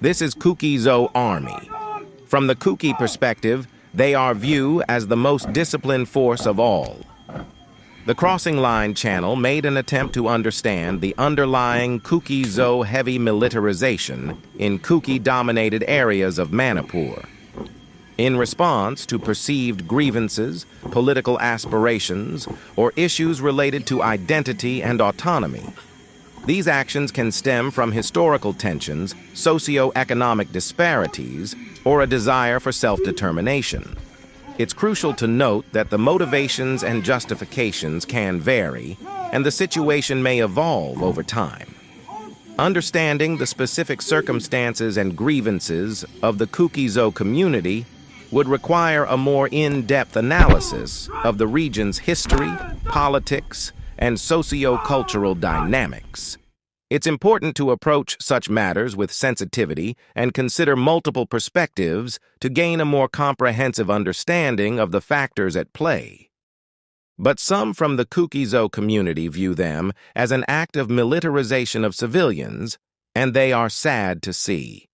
This is Kuki-ZO Army. From the Kuki perspective, they are viewed as the most disciplined force of all. The Crossing Line channel made an attempt to understand the underlying Kuki-ZO heavy militarization in Kuki-dominated areas of Manipur. In response to perceived grievances, political aspirations, or issues related to identity and autonomy, these actions can stem from historical tensions, socio-economic disparities, or a desire for self-determination. It's crucial to note that the motivations and justifications can vary, and the situation may evolve over time. Understanding the specific circumstances and grievances of the Kuki-ZO community would require a more in-depth analysis of the region's history, politics, and socio-cultural dynamics. It's important to approach such matters with sensitivity and consider multiple perspectives to gain a more comprehensive understanding of the factors at play. But some from the Kuki-ZO community view them as an act of militarization of civilians, and they are sad to see.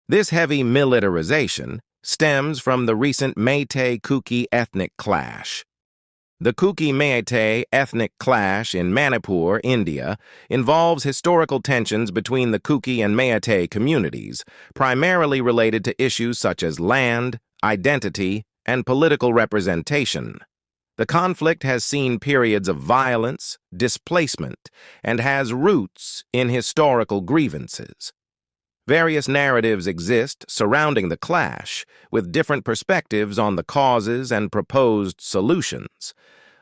This heavy militarization stems from the recent Meitei-Kuki ethnic clash. The Kuki-Meitei ethnic clash in Manipur, India, involves historical tensions between the Kuki and Meitei communities, primarily related to issues such as land, identity, and political representation. The conflict has seen periods of violence, displacement, and has roots in historical grievances. Various narratives exist surrounding the clash, with different perspectives on the causes and proposed solutions.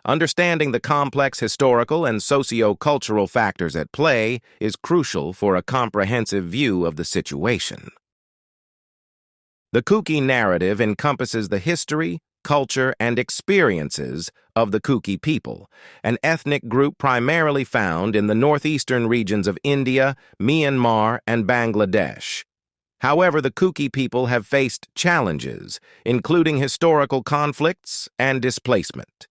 Understanding the complex historical and socio-cultural factors at play is crucial for a comprehensive view of the situation. The Kuki narrative encompasses the history, culture, and experiences of the Kuki people, an ethnic group primarily found in the northeastern regions of India, Myanmar, and Bangladesh. However, the Kuki people have faced challenges, including historical conflicts and displacement.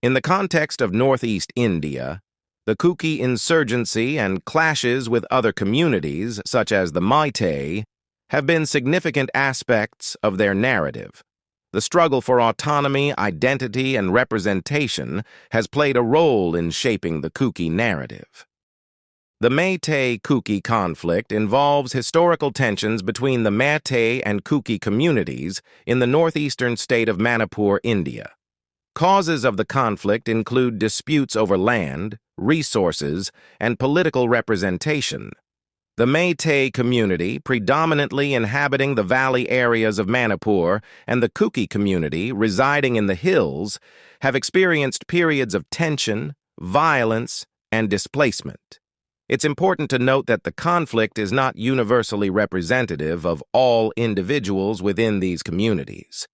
In the context of northeast India, the Kuki insurgency and clashes with other communities, such as the Meitei, have been significant aspects of their narrative. The struggle for autonomy, identity, and representation has played a role in shaping the Kuki narrative. The Meitei-Kuki conflict involves historical tensions between the Meitei and Kuki communities in the northeastern state of Manipur, India. Causes of the conflict include disputes over land, resources, and political representation. The Meitei community, predominantly inhabiting the valley areas of Manipur, and the Kuki community, residing in the hills, have experienced periods of tension, violence, and displacement. It's important to note that the conflict is not universally representative of all individuals within these communities.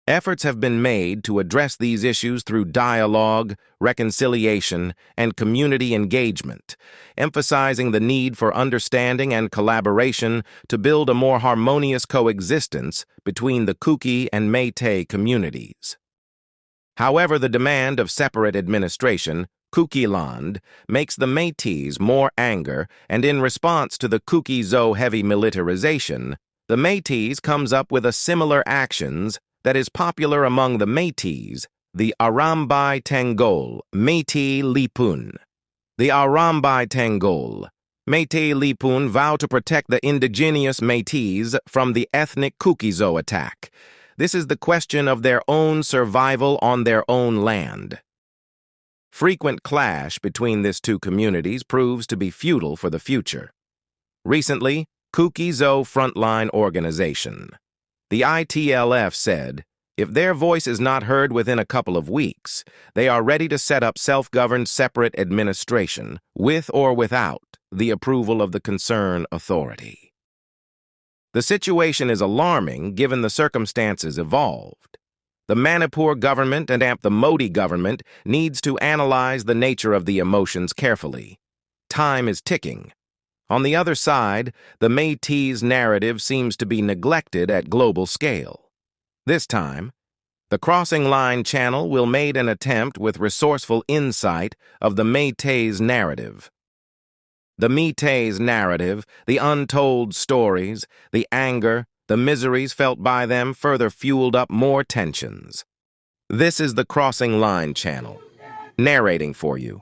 Efforts have been made to address these issues through dialogue, reconciliation, and community engagement, emphasizing the need for understanding and collaboration to build a more harmonious coexistence between the Kuki and Meitei communities. However, the demand of separate administration, Kuki-land, makes the Métis more anger, and in response to the Kuki-ZO heavy militarization, the Métis comes up with a similar actions that is popular among the Métis, the Arambai Tengol, Métis Lipun. The Arambai Tengol, Métis Lipun vow to protect the indigenous Métis from the ethnic Kuki-ZO attack. This is the question of their own survival on their own land. Frequent clash between these two communities proves to be futile for the future. Recently, Kuki-ZO Frontline Organization, the ITLF, said, if their voice is not heard within a couple of weeks, they are ready to set up self-governed separate administration, with or without the approval of the concerned authority. The situation is alarming given the circumstances involved. The Manipur government and the Modi government needs to analyze the nature of the emotions carefully. Time is ticking. On the other side, the Métis narrative seems to be neglected at global scale. This time, the Crossing Line channel will make an attempt with resourceful insight of the Métis narrative. The Meitei's narrative, the untold stories, the anger, the miseries felt by them further fueled up more tensions. This is the Crossing Line channel, narrating for you.